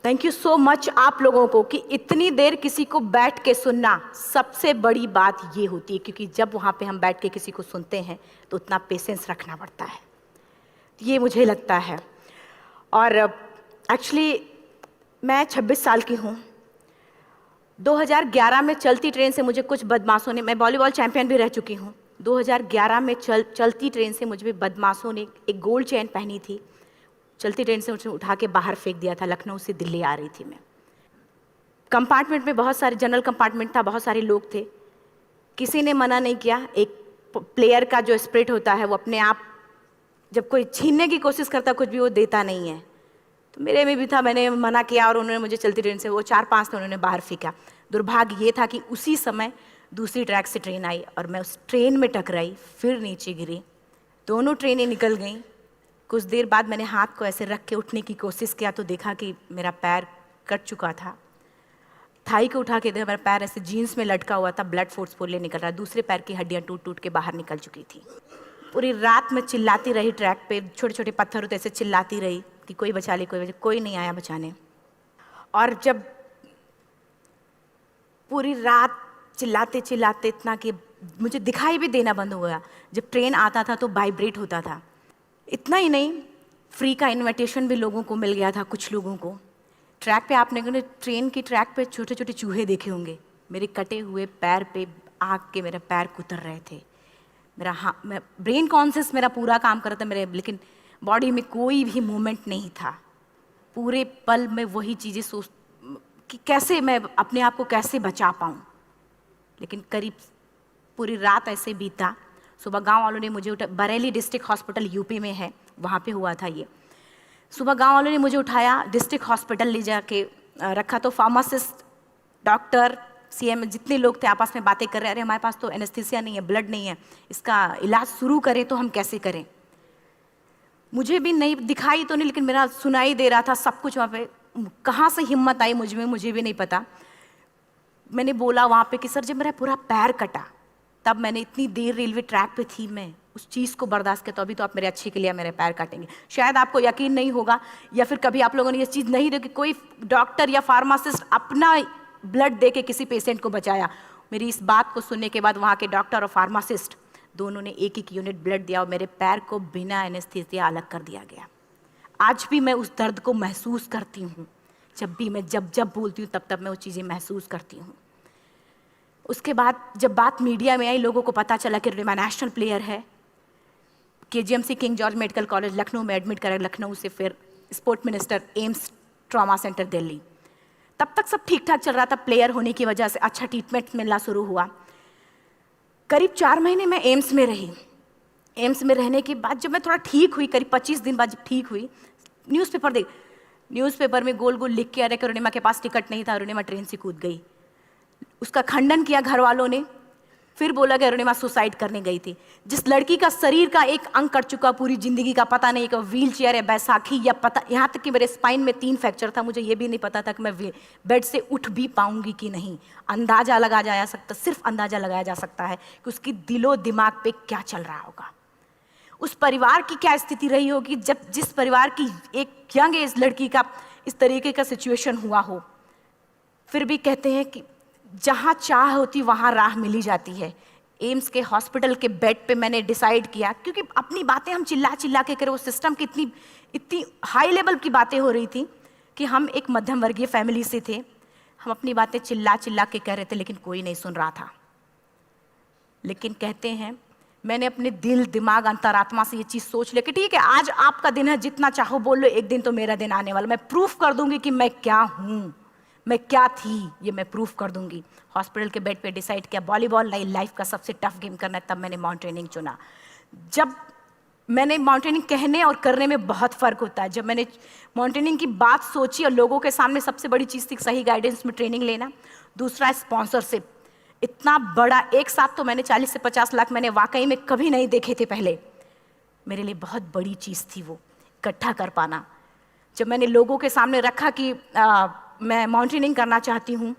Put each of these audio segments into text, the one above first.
Thank you so much आप लोगों को कि इतनी देर किसी को बैठ के सुनना सबसे बड़ी बात ये होती है, क्योंकि जब वहाँ पे हम बैठ के किसी को सुनते हैं तो उतना पेशेंस रखना पड़ता है, ये मुझे लगता है। और एक्चुअली मैं 26 साल की हूँ। 2011 में चलती ट्रेन से मुझे कुछ बदमाशों ने, मैं वॉलीबॉल चैंपियन भी रह चुकी हूँ, 2011 में चलती ट्रेन से मुझे बदमाशों ने एक गोल्ड चेन पहनी थी, चलती ट्रेन से मुझे उठा के बाहर फेंक दिया था। लखनऊ से दिल्ली आ रही थी मैं। कंपार्टमेंट में बहुत सारे, जनरल कंपार्टमेंट था, बहुत सारे लोग थे, किसी ने मना नहीं किया। एक प्लेयर का जो स्पिरिट होता है वो अपने आप, जब कोई छीनने की कोशिश करता कुछ भी, वो देता नहीं है। तो मेरे में भी था, मैंने मना किया और उन्होंने मुझे चलती ट्रेन से, वो 4-5 थे, उन्होंने बाहर फेंका। दुर्भाग्य ये था कि उसी समय दूसरी ट्रैक से ट्रेन आई और मैं उस ट्रेन में टकराई, फिर नीचे गिरी, दोनों ट्रेनें निकल गईं। कुछ देर बाद मैंने हाथ को ऐसे रख के उठने की कोशिश किया तो देखा कि मेरा पैर कट चुका था। थाई को उठा के देखा, मेरा पैर ऐसे जीन्स में लटका हुआ था, ब्लड फोर्सफुली निकल रहा, दूसरे पैर की हड्डियाँ टूट टूट के बाहर निकल चुकी थी। पूरी रात मैं चिल्लाती रही ट्रैक पे, छोटे छोटे पत्थर होते ऐसे चिल्लाती रही कि कोई बचा ले, कोई नहीं आया बचाने। और जब पूरी रात चिल्लाते चिल्लाते इतना कि मुझे दिखाई भी देना बंद हो गया, जब ट्रेन आता था तो वाइब्रेट होता था। इतना ही नहीं, फ्री का इनविटेशन भी लोगों को मिल गया था, कुछ लोगों को। ट्रैक पे आपने ट्रेन की ट्रैक पे छोटे छोटे चूहे देखे होंगे, मेरे कटे हुए पैर पे आग के मेरे पैर कुतर रहे थे। मैं ब्रेन कॉन्शियस मेरा पूरा काम कर रहा था मेरे, लेकिन बॉडी में कोई भी मूवमेंट नहीं था। पूरे पल में वही चीज़ें सोच कि कैसे मैं अपने आप को कैसे बचा पाऊँ। लेकिन करीब पूरी रात ऐसे बीता। सुबह गांव वालों ने मुझे बरेली डिस्ट्रिक्ट हॉस्पिटल यूपी में है, वहाँ पे हुआ था ये। सुबह गांव वालों ने मुझे उठाया, डिस्ट्रिक्ट हॉस्पिटल ले जाके रखा, तो फार्मासिस्ट, डॉक्टर, सीएम, जितने लोग थे आपस में बातें कर रहे, अरे हमारे पास तो एनेस्थीसिया नहीं है, ब्लड नहीं है, इसका इलाज शुरू करें तो हम कैसे करें। मुझे भी नहीं दिखाई तो नहीं, लेकिन मेरा सुनाई दे रहा था सब कुछ वहाँ पे। कहाँ से हिम्मत आई मुझ में, मुझे भी नहीं पता। मैंने बोला वहाँ पे कि सर जब मेरा पूरा पैर कटा, तब मैंने इतनी देर रेलवे ट्रैक पे थी, मैं उस चीज़ को बर्दाश्त किया, तो अभी तो आप मेरे अच्छे के लिए मेरे पैर काटेंगे। शायद आपको यकीन नहीं होगा, या फिर कभी आप लोगों ने ये चीज़ नहीं देखी, कोई डॉक्टर या फार्मासिस्ट अपना ब्लड दे के किसी पेशेंट को बचाया। मेरी इस बात को सुनने के बाद वहाँ के डॉक्टर और फार्मासिस्ट दोनों ने एक एक यूनिट ब्लड दिया और मेरे पैर को बिना एनेस्थीसिया अलग कर दिया गया। आज भी मैं उस दर्द को महसूस करती हूँ, जब भी मैं जब बोलती हूँ तब मैं वो चीज़ें महसूस करती हूँ। उसके बाद जब बात मीडिया में आई, लोगों को पता चला कि रिमा नेशनल प्लेयर है, KGMC king George medical college Lucknow में एडमिट करा, लखनऊ से फिर sport minister, AIIMS trauma centre Delhi. तब तक सब ठीक ठाक चल रहा था, प्लेयर होने की वजह से अच्छा ट्रीटमेंट मिलना शुरू हुआ। करीब 4 महीने मैं एम्स में रही। एम्स में रहने के बाद जब मैं थोड़ा ठीक हुई, करीब 25 दिन बाद जब ठीक हुई, न्यूज़पेपर में गोल गोल लिख के आ रहे कि अरुणिमा के पास टिकट नहीं था, अरुणिमा ट्रेन से कूद गई। उसका खंडन किया घर वालों ने, फिर बोला कि अरुणिमा सुसाइड करने गई थी। जिस लड़की का शरीर का एक अंग कट चुका, पूरी जिंदगी का पता नहीं कि व्हील चेयर है, बैसाखी या पता, यहाँ तक कि मेरे स्पाइन में 3 फ्रैक्चर था, मुझे ये भी नहीं पता था कि मैं बेड से उठ भी पाऊंगी कि नहीं। अंदाजा लगाया जा सकता, सिर्फ अंदाजा लगाया जा सकता है कि उसकी दिलो दिमाग पे क्या चल रहा होगा, उस परिवार की क्या स्थिति रही होगी, जब जिस परिवार की एक यंग एज लड़की का इस तरीके का सिचुएशन हुआ हो। फिर भी कहते हैं कि जहाँ चाह होती वहाँ राह मिली जाती है। एम्स के हॉस्पिटल के बेड पे मैंने डिसाइड किया, क्योंकि अपनी बातें हम चिल्ला चिल्ला के करें, वो सिस्टम की इतनी हाई लेवल की बातें हो रही थी कि हम एक मध्यम वर्गीय फैमिली से थे, हम अपनी बातें चिल्ला चिल्ला के कह रहे थे, लेकिन कोई नहीं सुन रहा था। लेकिन कहते हैं मैंने अपने दिल, दिमाग, अंतरात्मा से ये चीज़ सोच लिया कि ठीक है, आज आपका दिन है, जितना चाहो बोल लो, एक दिन तो मेरा दिन आने वाला, मैं प्रूफ कर दूंगी कि मैं क्या हूँ, मैं क्या थी, ये मैं प्रूफ कर दूंगी। हॉस्पिटल के बेड पे डिसाइड किया वॉलीबॉल नहीं, लाइफ का सबसे टफ गेम करना है, तब मैंने माउंटेनिंग चुना। जब मैंने माउंटेनिंग कहने और करने में बहुत फ़र्क होता है। जब मैंने माउंटेनिंग की बात सोची और लोगों के सामने, सबसे बड़ी चीज़ थी सही गाइडेंस में ट्रेनिंग लेना, दूसरा स्पॉन्सरशिप। इतना बड़ा एक साथ तो मैंने 40 से 50 लाख मैंने वाकई में कभी नहीं देखे थे पहले। मेरे लिए बहुत बड़ी चीज़ थी वो इकट्ठा कर पाना। जब मैंने लोगों के सामने रखा कि मैं माउंटेनिंग करना चाहती हूँ,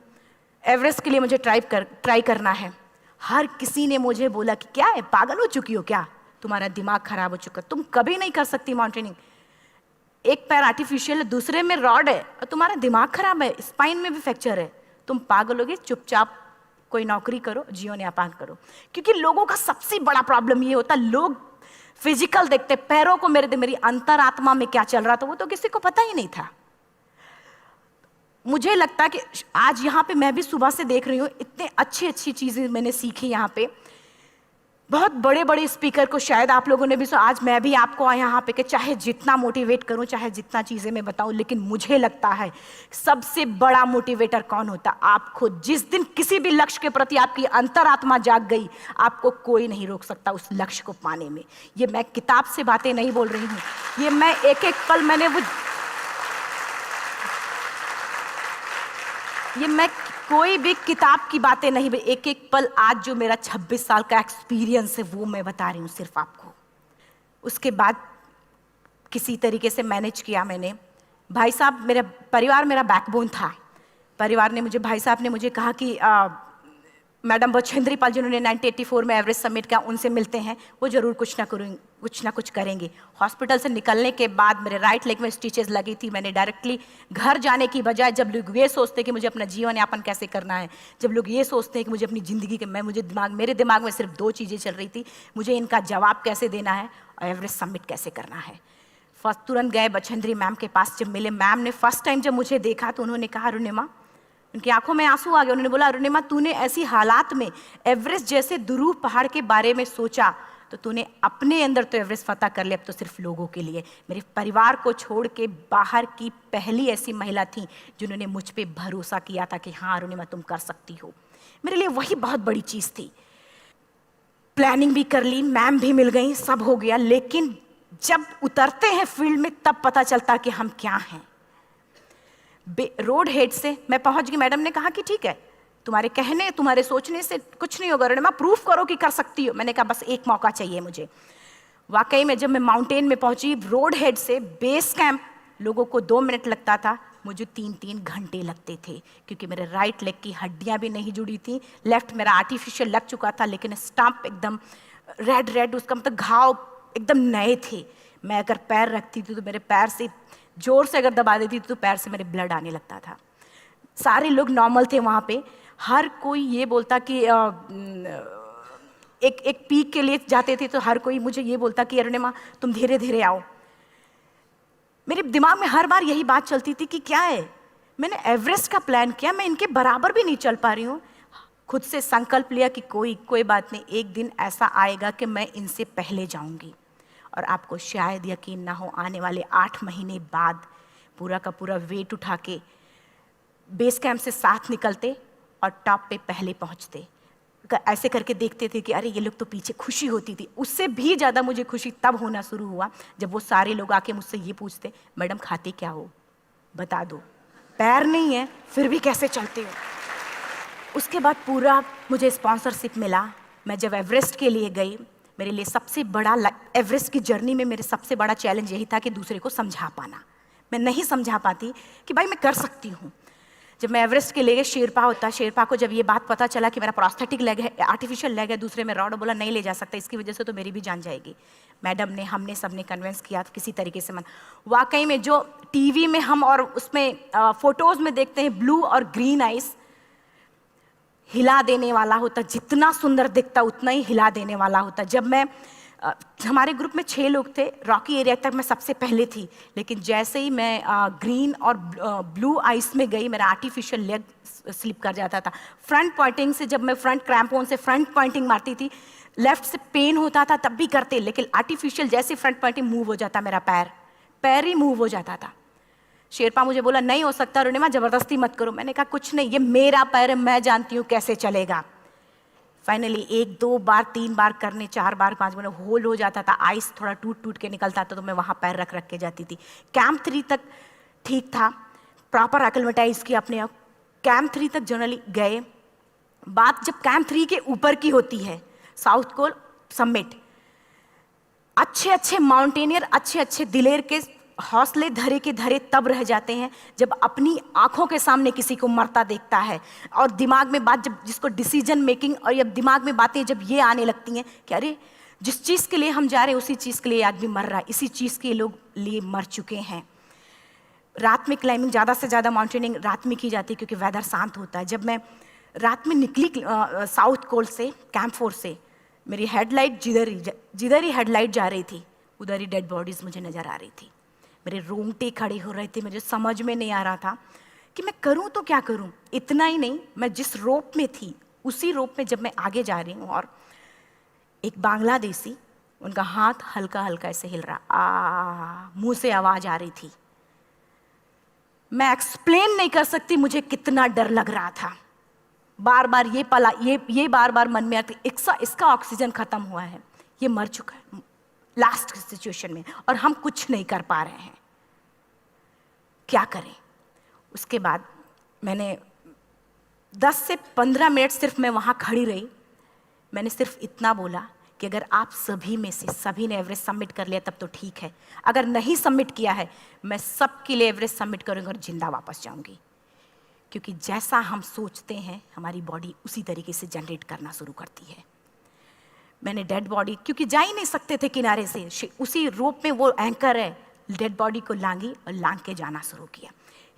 एवरेस्ट के लिए मुझे ट्राई करना है, हर किसी ने मुझे बोला कि क्या है, पागल हो चुकी हो क्या, तुम्हारा दिमाग खराब हो चुका, तुम कभी नहीं कर सकती माउंटेनिंग। एक पैर आर्टिफिशियल है, दूसरे में रॉड है, और तुम्हारा दिमाग खराब है, स्पाइन में भी फ्रैक्चर है, तुम पागल होगे, चुपचाप कोई नौकरी करो, जीवन यापन करो। क्योंकि लोगों का सबसे बड़ा प्रॉब्लम ये होता, लोग फिजिकल देखते, पैरों को मेरी अंतरात्मा में क्या चल रहा था वो तो किसी को पता ही नहीं था। मुझे लगता है कि आज यहाँ पे मैं भी सुबह से देख रही हूँ, इतने अच्छी अच्छी चीज़ें मैंने सीखी यहाँ पे, बहुत बड़े बड़े स्पीकर को शायद आप लोगों ने भी सुना। आज मैं भी आपको यहाँ पे कि चाहे जितना मोटिवेट करूँ, चाहे जितना चीज़ें मैं बताऊँ, लेकिन मुझे लगता है सबसे बड़ा मोटिवेटर कौन होता, आप खुद। जिस दिन किसी भी लक्ष्य के प्रति आपकी अंतरात्मा जाग गई, आपको कोई नहीं रोक सकता उस लक्ष्य को पाने में। ये मैं किताब से बातें नहीं बोल रही हूँ, ये मैं एक एक पल मैं कोई भी किताब की बातें नहीं, एक एक पल आज जो मेरा 26 साल का एक्सपीरियंस है वो मैं बता रही हूँ सिर्फ आपको। उसके बाद किसी तरीके से मैनेज किया मैंने। भाई साहब, मेरा परिवार मेरा बैकबोन था। परिवार ने मुझे, भाई साहब ने मुझे कहा कि मैडम बछेंद्री पाल जिन्होंने 1984 में एवरेस्ट समिट किया, उनसे मिलते हैं, वो जरूर कुछ ना कुछ करेंगे। हॉस्पिटल से निकलने के बाद मेरे राइट लेग में स्टिचेस लगी थी। मैंने डायरेक्टली घर जाने की बजाय, जब लोग ये सोचते हैं कि मुझे अपना जीवन यापन कैसे करना है, जब लोग ये सोचते हैं कि मुझे अपनी ज़िंदगी के मेरे दिमाग में सिर्फ 2 चीज़ें चल रही थी, मुझे इनका जवाब कैसे देना है और एवरेस्ट समिट कैसे करना है। फर्स्ट तुरंत गए बछेंद्री मैम के पास। जब मिले, मैम ने फर्स्ट टाइम जब मुझे देखा तो उन्होंने कहा, अरुणिमा, उनकी आंखों में आंसू आ गए। उन्होंने बोला, अरुणिमा, तूने ऐसी हालात में एवरेस्ट जैसे दुरूह पहाड़ के बारे में सोचा तो तूने अपने अंदर तो एवरेस्ट फतह कर लिया, अब तो सिर्फ लोगों के लिए। मेरे परिवार को छोड़ के बाहर की पहली ऐसी महिला थी जिन्होंने मुझ पे भरोसा किया था कि हाँ अरुणिमा, तुम कर सकती हो। मेरे लिए वही बहुत बड़ी चीज़ थी। प्लानिंग भी कर ली, मैम भी मिल गई, सब हो गया। लेकिन जब उतरते हैं फील्ड में तब पता चलता कि हम क्या हैं। रोड हेड से मैं पहुंच गई। मैडम ने कहा कि ठीक है, तुम्हारे कहने, तुम्हारे सोचने से कुछ नहीं होगा, अरुणिमा, प्रूफ करो कि कर सकती हो। मैंने कहा बस एक मौका चाहिए मुझे। वाकई में जब मैं माउंटेन में पहुंची, रोड हेड से बेस कैंप लोगों को 2 मिनट लगता था, मुझे 3-3 घंटे लगते थे, क्योंकि मेरे राइट लेग की हड्डियां भी नहीं जुड़ी थी। लेफ्ट मेरा आर्टिफिशियल लग चुका था, लेकिन स्टंप एकदम रेड, उसका मतलब घाव एकदम नए थे। मैं अगर पैर रखती थी तो मेरे पैर से जोर से अगर दबा देती तो पैर से मेरे ब्लड आने लगता था। सारे लोग नॉर्मल थे वहाँ पे। हर कोई ये बोलता कि एक पीक के लिए जाते थे तो हर कोई मुझे ये बोलता कि अरुणिमा, तुम धीरे धीरे आओ। मेरे दिमाग में हर बार यही बात चलती थी कि क्या है, मैंने एवरेस्ट का प्लान किया, मैं इनके बराबर भी नहीं चल पा रही हूँ। खुद से संकल्प लिया कि कोई बात नहीं, एक दिन ऐसा आएगा कि मैं इनसे पहले जाऊँगी। और आपको शायद यकीन ना हो, आने वाले 8 महीने बाद पूरा का पूरा वेट उठा के बेस कैंप से साथ निकलते और टॉप पे पहले पहुंचते। ऐसे करके देखते थे कि अरे ये लोग तो पीछे। खुशी होती थी। उससे भी ज़्यादा मुझे खुशी तब होना शुरू हुआ जब वो सारे लोग आके मुझसे ये पूछते, मैडम खाते क्या हो, बता दो। पैर नहीं है फिर भी कैसे चलते हो। उसके बाद पूरा मुझे स्पॉन्सरशिप मिला। मैं जब एवरेस्ट के लिए गई, मेरे लिए सबसे बड़ा, एवरेस्ट की जर्नी में मेरे सबसे बड़ा चैलेंज यही था कि दूसरे को समझा पाना। मैं नहीं समझा पाती कि भाई मैं कर सकती हूँ। जब मैं एवरेस्ट के लिए गई, शेरपा को जब ये बात पता चला कि मेरा प्रोस्थेटिक लेग है, आर्टिफिशियल लेग है, दूसरे में रॉड, बोला नहीं ले जा सकता, इसकी वजह से तो मेरी भी जान जाएगी। मैडम ने, हमने सबने कन्विंस किया किसी तरीके से। मन वाकई में जो टीवी में हम और उसमें फोटोज़ में देखते हैं, ब्लू और ग्रीन आइस, हिला देने वाला होता। जितना सुंदर दिखता उतना ही हिला देने वाला होता। जब मैं हमारे ग्रुप में 6 लोग थे, रॉकी एरिया तक मैं सबसे पहले थी, लेकिन जैसे ही मैं ग्रीन और ब्लू आइस में गई, मेरा आर्टिफिशियल लेग स्लिप कर जाता था। फ्रंट पॉइंटिंग से, जब मैं फ्रंट क्रैम्पोन से फ्रंट पॉइंटिंग मारती थी, लेफ्ट से पेन होता था तब भी करते, लेकिन आर्टिफिशियल जैसे फ्रंट पॉइंटिंग मूव हो जाता, मेरा पैर ही मूव हो जाता था। शेरपा मुझे बोला नहीं हो सकता अरुणिमा, जबरदस्ती मत करो। मैंने कहा कुछ नहीं, ये मेरा पैर है, मैं जानती हूँ कैसे चलेगा। फाइनली 1, 2 बार, 3 बार करने, 4 बार, 5 बार होल हो जाता था। आइस थोड़ा टूट के निकलता था तो मैं वहाँ पैर रख के जाती थी। कैंप 3 तक ठीक था, प्रॉपर एक्लेमेटाइज किया अपने आप। कैंप 3 तक जनरली गए। बात जब कैंप 3 के ऊपर की होती है, साउथ कोल समिट, अच्छे माउंटेनियर, अच्छे दिलेर के हौसले धरे के धरे तब रह जाते हैं जब अपनी आंखों के सामने किसी को मरता देखता है, और दिमाग में बात, जब जिसको डिसीजन मेकिंग, और जब दिमाग में बातें जब ये आने लगती हैं कि अरे जिस चीज़ के लिए हम जा रहे हैं उसी चीज़ के लिए आदमी मर रहा है, इसी चीज़ के लोग लिए मर चुके हैं। रात में क्लाइंबिंग, ज़्यादा से ज़्यादा माउंटेनिंग रात में की जाती है क्योंकि वेदर शांत होता है। जब मैं रात में निकली साउथ कोल से, कैंप 4 से, मेरी हेडलाइट जिधर ही हेडलाइट जा रही थी उधर ही डेड बॉडीज़ मुझे नज़र आ रही थी। मेरे रोंगटे खड़े हो रहे थे, मुझे समझ में नहीं आ रहा था कि मैं करूं तो क्या करूं। इतना ही नहीं, मैं जिस रोप में थी उसी रोप में जब मैं आगे जा रही हूं और एक बांग्लादेशी, उनका हाथ हल्का हल्का ऐसे हिल रहा, मुंह से आवाज आ रही थी। मैं एक्सप्लेन नहीं कर सकती मुझे कितना डर लग रहा था। बार बार ये बार बार मन में आती, इसका ऑक्सीजन खत्म हुआ है, ये मर चुका है लास्ट सिचुएशन में, और हम कुछ नहीं कर पा रहे हैं, क्या करें। उसके बाद मैंने 10 से 15 मिनट सिर्फ मैं वहाँ खड़ी रही। मैंने सिर्फ इतना बोला कि अगर आप सभी में से सभी ने एवरेस्ट सबमिट कर लिया तब तो ठीक है, अगर नहीं सबमिट किया है मैं सबके लिए एवरेस्ट सबमिट करूँगी और जिंदा वापस जाऊँगी। क्योंकि जैसा हम सोचते हैं हमारी बॉडी उसी तरीके से जनरेट करना शुरू करती है। मैंने डेड बॉडी, क्योंकि जा ही नहीं सकते थे किनारे से, उसी रोप में वो एंकर है, डेड बॉडी को लांगी और लांग के जाना शुरू किया।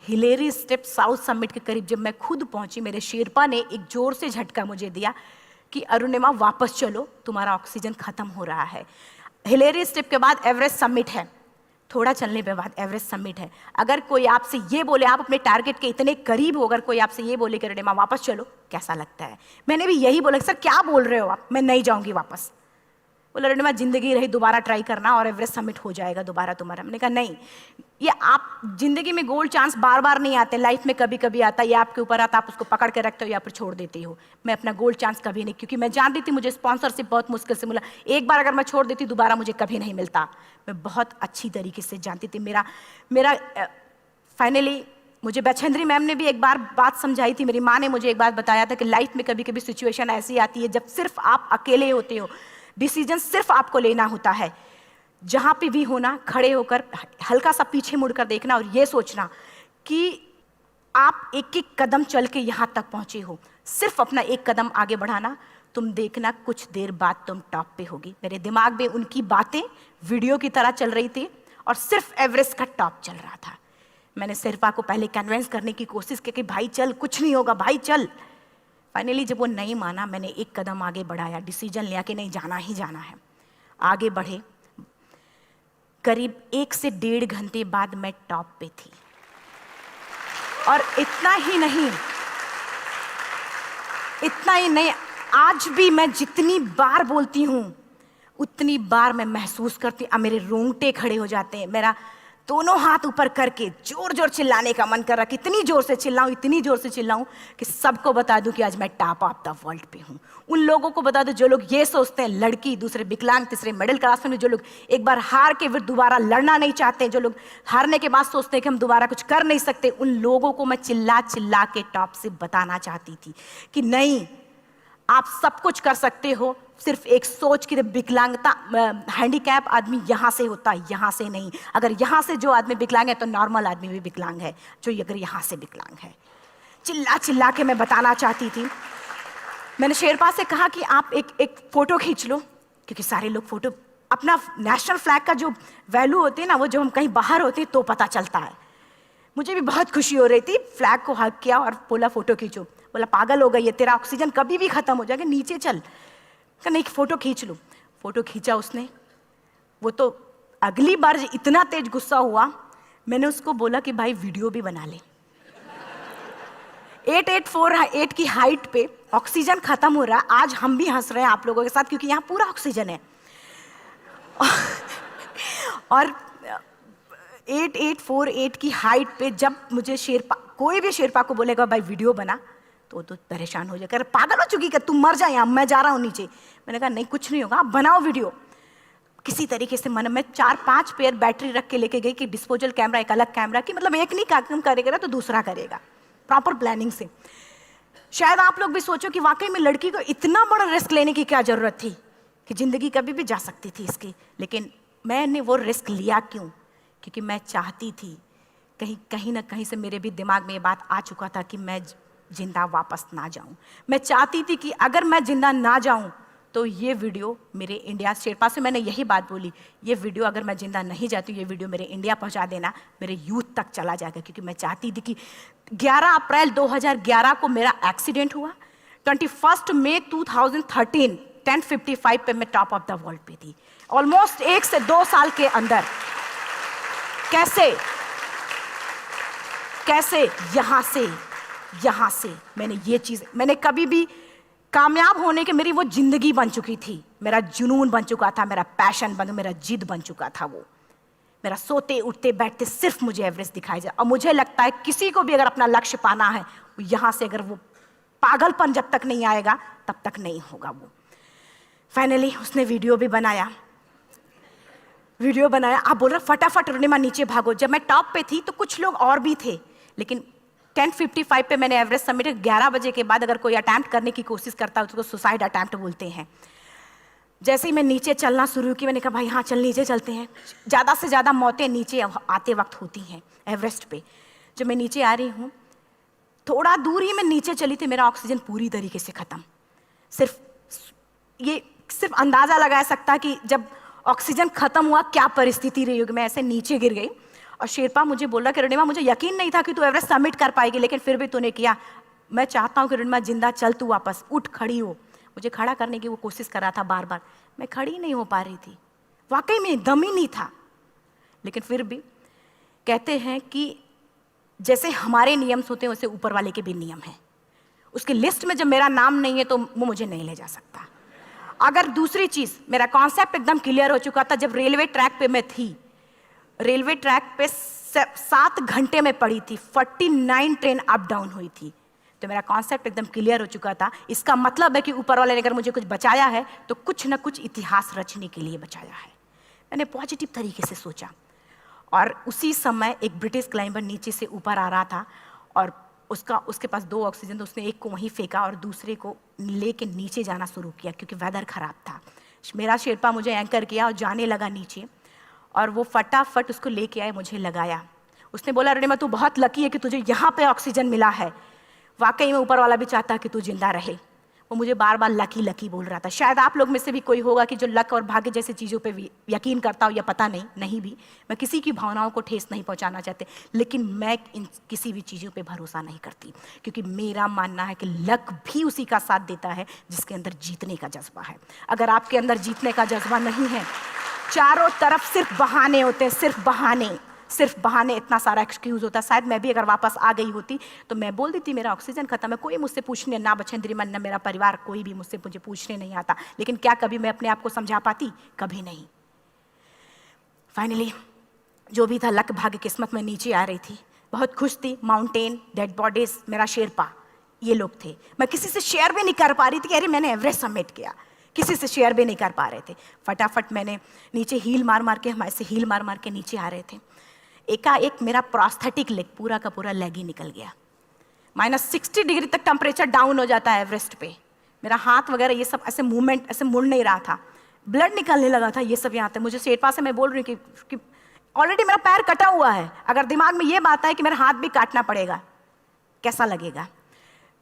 हिलेरी स्टेप साउथ समिट के करीब जब मैं खुद पहुंची, मेरे शेरपा ने एक जोर से झटका मुझे दिया कि अरुणिमा वापस चलो, तुम्हारा ऑक्सीजन खत्म हो रहा है। हिलेरी स्टेप के बाद एवरेस्ट समिट है, थोड़ा चलने के बाद एवरेस्ट समिट है। अगर कोई आपसे ये बोले, आप अपने टारगेट के इतने करीब हो, अगर कोई आपसे ये बोले कि अरुणिमा वापस चलो, कैसा लगता है? मैंने भी यही बोला, सर क्या बोल रहे हो आप, मैं नहीं जाऊंगी वापस। बोला अरुणिमा जिंदगी रही, दोबारा ट्राई करना और एवरेस्ट समिट हो जाएगा दोबारा तुम्हारा। मैंने कहा नहीं, ये आप जिंदगी में गोल्ड चांस बार बार नहीं आते, लाइफ में कभी कभी आता है, ये आपके ऊपर आता, आप उसको पकड़ के रखते हो या फिर छोड़ देते हो। मैं अपना गोल्ड चांस कभी नहीं, क्योंकि मैं जान रही थी मुझे स्पॉन्सरशिप बहुत मुश्किल से मिला, एक बार अगर मैं छोड़ देती दोबारा मुझे कभी नहीं मिलता। मैं बहुत अच्छी तरीके से जानती थी। मेरा फाइनली मुझे बछेंद्री मैम ने भी एक बार बात समझाई थी, मेरी माँ ने मुझे एक बात बताया था कि लाइफ में कभी कभी सिचुएशन ऐसी आती है जब सिर्फ आप अकेले होते हो, डिसीजन सिर्फ आपको लेना होता है। जहां पे भी होना, खड़े होकर हल्का सा पीछे मुड़कर देखना और ये सोचना कि आप एक एक कदम चल के यहां तक पहुंचे हो, सिर्फ अपना एक कदम आगे बढ़ाना, तुम देखना कुछ देर बाद तुम टॉप पे होगी। मेरे दिमाग में उनकी बातें वीडियो की तरह चल रही थी और सिर्फ एवरेस्ट का टॉप चल रहा था। मैंने शेरपा को पहले कन्विंस करने की कोशिश की कि भाई चल, कुछ नहीं होगा भाई चल। फाइनली जब वो नहीं माना, मैंने एक कदम आगे बढ़ाया, डिसीजन लिया कि नहीं, जाना ही जाना है। आगे बढ़े, करीब 1 से 1.5 घंटे बाद मैं टॉप पे थी। और इतना ही नहीं, आज भी मैं जितनी बार बोलती हूं उतनी बार मैं महसूस करती हूं, मेरे रोंगटे खड़े हो जाते हैं, मेरा दोनों हाथ ऊपर करके जोर जोर चिल्लाने का मन कर रहा, कितनी जोर से चिल्लाऊं कि सबको बता दूं कि आज मैं टॉप ऑफ द वर्ल्ड पे हूं। उन लोगों को बता दूं जो लोग ये सोचते हैं, लड़की, दूसरे विकलांग, तीसरे मिडिल क्लास में, जो लोग एक बार हार के फिर दोबारा लड़ना नहीं चाहते, जो लोग हारने के बाद सोचते हैं कि हम दोबारा कुछ कर नहीं सकते, उन लोगों को मैं चिल्ला चिल्ला के टॉप से बताना चाहती थी कि नहीं, आप सब कुछ कर सकते हो। सिर्फ एक सोच की विकलांगता, हैंडीकैप आदमी यहाँ से होता है, यहाँ से नहीं। अगर यहाँ से जो आदमी विकलांग है तो नॉर्मल आदमी भी विकलांग है, जो अगर यहाँ से विकलांग है। चिल्ला चिल्ला के मैं बताना चाहती थी। मैंने शेरपा से कहा कि आप एक फोटो खींच लो, क्योंकि सारे लोग फोटो, अपना नेशनल फ्लैग का जो वैल्यू होती है ना, वो जो हम कहीं बाहर होते हैं तो पता चलता है। मुझे भी बहुत खुशी हो रही थी, फ्लैग को हग किया और बोला फोटो खींचो। बोला पागल हो गई है, तेरा ऑक्सीजन कभी भी खत्म हो जाएगा, नीचे चल। कहा नहीं, फोटो खींच लो। फोटो खींचा उसने। वो तो अगली बार इतना तेज गुस्सा हुआ, मैंने उसको बोला कि भाई वीडियो भी बना ले। 8848 की हाइट पे ऑक्सीजन खत्म हो रहा है, आज हम भी हंस रहे हैं आप लोगों के साथ क्योंकि यहाँ पूरा ऑक्सीजन है। और 8848 की हाइट पे जब मुझे शेरपा, कोई भी शेरपा को बोलेगा भाई वीडियो बना, तो परेशान हो जाएगा, पागल हो चुकी है, तुम मर जाए, यहाँ मैं जा रहा हूँ नीचे। मैंने कहा नहीं, कुछ नहीं होगा, आप बनाओ वीडियो। किसी तरीके से मन में 4-5 पेयर बैटरी रख के लेके गई कि डिस्पोजल कैमरा, एक अलग कैमरा की, मतलब एक नहीं काम करेगा तो दूसरा करेगा, प्रॉपर प्लानिंग से। शायद आप लोग भी सोचो कि वाकई में लड़की को इतना बड़ा रिस्क लेने की क्या जरूरत थी, कि जिंदगी कभी भी जा सकती थी इसकी। लेकिन मैंने वो रिस्क लिया क्यों? क्योंकि मैं चाहती थी, कहीं ना कहीं से मेरे भी दिमाग में ये बात आ चुका था कि मैं जिंदा वापस ना जाऊं। मैं चाहती थी कि अगर मैं जिंदा ना जाऊं तो ये वीडियो मेरे इंडिया शेरपा से मैंने यही बात बोली, ये वीडियो अगर मैं जिंदा नहीं जाती हूँ, ये वीडियो मेरे इंडिया पहुँचा देना, मेरे यूथ तक चला जाएगा। क्योंकि मैं चाहती थी कि 11 अप्रैल 2011 को मेरा एक्सीडेंट हुआ, 21 मई 2013 10:55 पे मैं टॉप ऑफ द वर्ल्ड पे थी। ऑलमोस्ट 1 से 2 साल के अंदर कैसे यहाँ से मैंने ये चीज़, मैंने कभी भी कामयाब होने के, मेरी वो जिंदगी बन चुकी थी, मेरा जुनून बन चुका था, मेरा पैशन मेरा जिद बन चुका था। वो मेरा सोते उठते बैठते सिर्फ मुझे एवरेस्ट दिखाई जाए। और मुझे लगता है किसी को भी अगर अपना लक्ष्य पाना है, यहाँ से अगर वो पागलपन जब तक नहीं आएगा तब तक नहीं होगा। वो फाइनली उसने वीडियो बनाया। आप बोल रहे फटाफट रोनिमा नीचे भागो। जब मैं टॉप पे थी तो कुछ लोग और भी थे, लेकिन 10:55 पे मैंने एवरेस्ट समिट, 11 बजे के बाद अगर कोई अटैम्प्ट करने की कोशिश करता है उसको सुसाइड अटैम्प्ट बोलते हैं। जैसे ही मैं नीचे चलना शुरू की, मैंने कहा भाई हाँ चल नीचे चलते हैं। ज़्यादा से ज़्यादा मौतें नीचे आते वक्त होती हैं एवरेस्ट पे। जब मैं नीचे आ रही हूँ, थोड़ा दूर ही मैं नीचे चली थी, मेरा ऑक्सीजन पूरी तरीके से ख़त्म। सिर्फ अंदाज़ा लगाया सकता कि जब ऑक्सीजन ख़त्म हुआ क्या परिस्थिति रही होगी। मैं ऐसे नीचे गिर गई और शेरपा मुझे बोला कि रोनिमा मुझे यकीन नहीं था कि तू एवरेस्ट सबमिट कर पाएगी, लेकिन फिर भी तूने किया। मैं चाहता हूँ कि रोनिमा जिंदा चल, तू वापस उठ, खड़ी हो। मुझे खड़ा करने की वो कोशिश कर रहा था बार बार, मैं खड़ी नहीं हो पा रही थी, वाकई में दम ही नहीं था। लेकिन फिर भी कहते हैं कि जैसे हमारे नियम होते हैं वैसे ऊपर वाले के भी नियम हैं। उसकी लिस्ट में जब मेरा नाम नहीं है तो वो मुझे नहीं ले जा सकता। अगर दूसरी चीज़, मेरा कॉन्सेप्ट एकदम क्लियर हो चुका था। जब रेलवे ट्रैक पे मैं थी, रेलवे ट्रैक पे 7 घंटे में पड़ी थी, 49 ट्रेन अप डाउन हुई थी, तो मेरा कॉन्सेप्ट एकदम क्लियर हो चुका था। इसका मतलब है कि ऊपर वाले ने अगर मुझे कुछ बचाया है तो कुछ ना कुछ इतिहास रचने के लिए बचाया है। मैंने पॉजिटिव तरीके से सोचा। और उसी समय एक ब्रिटिश क्लाइंबर नीचे से ऊपर आ रहा था और उसके पास 2 ऑक्सीजन, तो उसने एक को वहीं फेंका और दूसरे को लेके नीचे जाना शुरू किया क्योंकि वेदर ख़राब था। मेरा शेरपा मुझे एंकर किया और जाने लगा नीचे, और वो फटाफट उसको लेके आए, मुझे लगाया। उसने बोला रोनिमा तू बहुत लकी है कि तुझे यहाँ पे ऑक्सीजन मिला है। वाकई में ऊपर वाला भी चाहता है कि तू जिंदा रहे। वो मुझे बार बार लकी लकी बोल रहा था। शायद आप लोग में से भी कोई होगा कि जो लक और भाग्य जैसी चीज़ों पे यकीन करता हो, या पता नहीं भी। मैं किसी की भावनाओं को ठेस नहीं पहुंचाना चाहते, लेकिन मैं इन किसी भी चीज़ों पे भरोसा नहीं करती, क्योंकि मेरा मानना है कि लक भी उसी का साथ देता है जिसके अंदर जीतने का जज्बा है। अगर आपके अंदर जीतने का जज्बा नहीं है, चारों तरफ सिर्फ बहाने होते हैं, सिर्फ बहाने, इतना सारा एक्सक्यूज़ होता है। शायद मैं भी अगर वापस आ गई होती तो मैं बोल देती मेरा ऑक्सीजन खत्म है, कोई मुझसे पूछने ना बचेंद्री मन ना मेरा परिवार, कोई भी मुझे पूछने नहीं आता। लेकिन क्या कभी मैं अपने आप को समझा पाती? कभी नहीं। फाइनली जो भी था, लक भाग्य किस्मत में नीचे आ रही थी, बहुत खुश थी। माउंटेन, डेड बॉडीज, मेरा शेरपा, ये लोग थे। मैं किसी से शेयर भी नहीं कर पा रही थी कि अरे मैंने एवरेस्ट सबमिट किया, किसी से शेयर भी नहीं कर पा रहे थे। फटाफट मैंने नीचे हील मार के, हमारे से हील मार के नीचे आ रहे थे। एकाएक मेरा प्रोस्थेटिक लेग, पूरा का पूरा लेग ही निकल गया। -60 डिग्री तक टेम्परेचर डाउन हो जाता है एवरेस्ट पे। मेरा हाथ वगैरह ये सब ऐसे मूवमेंट, ऐसे मुड़ नहीं रहा था, ब्लड निकलने लगा था, ये सब यहाँ तक। मुझे शेरपा से मैं बोल रही हूँ कि ऑलरेडी मेरा पैर कटा हुआ है, अगर दिमाग में ये बात है कि मेरा हाथ भी काटना पड़ेगा, कैसा लगेगा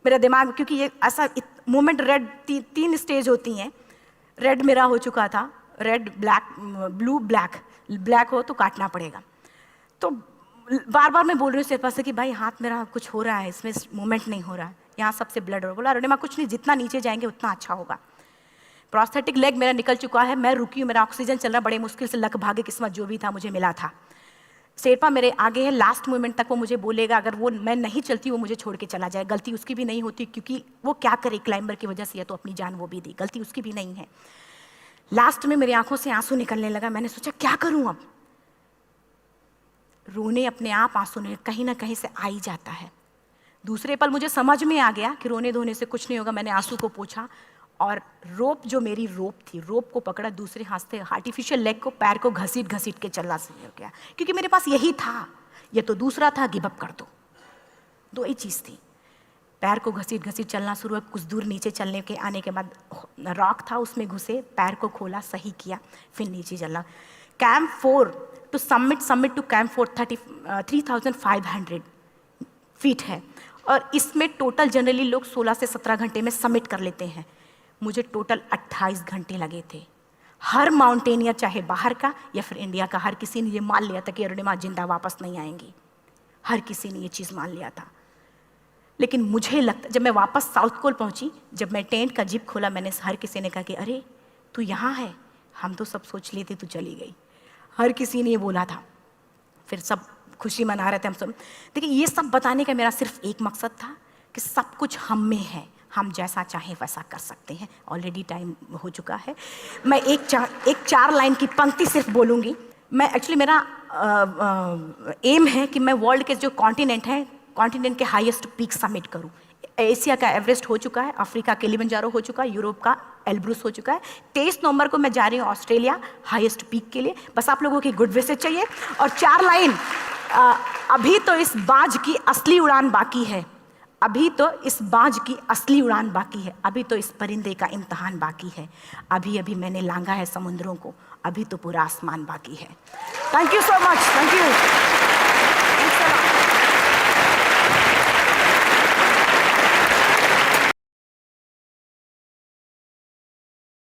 मेरा दिमाग। क्योंकि ये ऐसा मूवमेंट, रेड 3 स्टेज होती हैं। रेड मेरा हो चुका था, रेड, ब्लैक, ब्लू, ब्लैक हो तो काटना पड़ेगा। तो बार बार मैं बोल रही हूँ शेरपा से कि भाई हाथ मेरा कुछ हो रहा है, इसमें मूवमेंट नहीं हो रहा है, यहाँ सबसे ब्लड हो रहा। बोला रोनिमा कुछ नहीं, जितना नीचे जाएंगे उतना अच्छा होगा। प्रोस्थेटिक लेग मेरा निकल चुका है, मैं रुकी हूँ, मेरा ऑक्सीजन चल रहा, बड़े मुश्किल से लक भाग्य किस्मत जो भी था मुझे मिला था। शेरपा मेरे आगे है, लास्ट मोमेंट तक वो मुझे बोलेगा, अगर वो मैं नहीं चलती वो मुझे छोड़ के चला जाए। गलती उसकी भी नहीं होती, क्योंकि वो क्या करे क्लाइंबर की वजह से, या तो अपनी जान वो भी दी, गलती उसकी भी नहीं है। लास्ट में मेरी आंखों से आंसू निकलने लगा। मैंने सोचा क्या करूं अब, रोने अपने आप आंसू ने कहीं ना कहीं से आ ही जाता है। दूसरे पल मुझे समझ में आ गया कि रोने धोने से कुछ नहीं होगा। मैंने आंसू को पोंछा और रोप, जो मेरी रोप थी, रोप को पकड़ा, दूसरे हाथ से आर्टिफिशियल लेग को, पैर को घसीट के चलना शुरू हो गया, क्योंकि मेरे पास यही था। ये तो दूसरा था, गिव अप कर दो ही चीज़ थी। पैर को घसीट चलना शुरू हुआ। कुछ दूर नीचे चलने के आने के बाद रॉक था, उसमें घुसे, पैर को खोला, सही किया, फिर नीचे चलना। Camp 4 to summit to camp 4 3500 feet है, और इसमें टोटल जनरली लोग 16 से 17 घंटे में समिट कर लेते हैं। मुझे टोटल 28 घंटे लगे थे। हर माउंटेनियर, चाहे बाहर का या फिर इंडिया का, हर किसी ने ये मान लिया था कि अरुणिमा जिंदा वापस नहीं आएंगी। हर किसी ने ये चीज़ मान लिया था। लेकिन मुझे लगता, जब मैं वापस साउथ कोल पहुंची, जब मैं टेंट का जिप खोला, मैंने हर किसी ने कहा कि अरे तू यहाँ है, हम तो सब सोच लिए थे तू चली गई। हर किसी ने ये बोला था। फिर सब खुशी मना रहे थे, हम सब। देखिए, ये सब बताने का मेरा सिर्फ एक मकसद था कि सब कुछ हम में है, हम जैसा चाहें वैसा कर सकते हैं। ऑलरेडी टाइम हो चुका है। मैं एक चार लाइन की पंक्ति सिर्फ बोलूँगी। मैं एक्चुअली, मेरा एम है कि मैं वर्ल्ड के जो कॉन्टिनेंट हैं, कॉन्टिनेंट के हाईएस्ट पीक समिट करूं। एशिया का एवरेस्ट हो चुका है, अफ्रीका किलिमंजारो हो चुका है, यूरोप का एल्ब्रूस हो चुका है। 23 नवंबर को मैं जा रही हूँ ऑस्ट्रेलिया हाईएस्ट पीक के लिए। बस आप लोगों की गुड विशेस चाहिए। और 4 लाइन, अभी तो इस बाज की असली उड़ान बाकी है, अभी तो इस बाज की असली उड़ान बाकी है, अभी तो इस परिंदे का इम्तहान बाकी है, अभी अभी मैंने लांघा है समुद्रों को, अभी तो पूरा आसमान बाकी है। Thank you so much, thank you.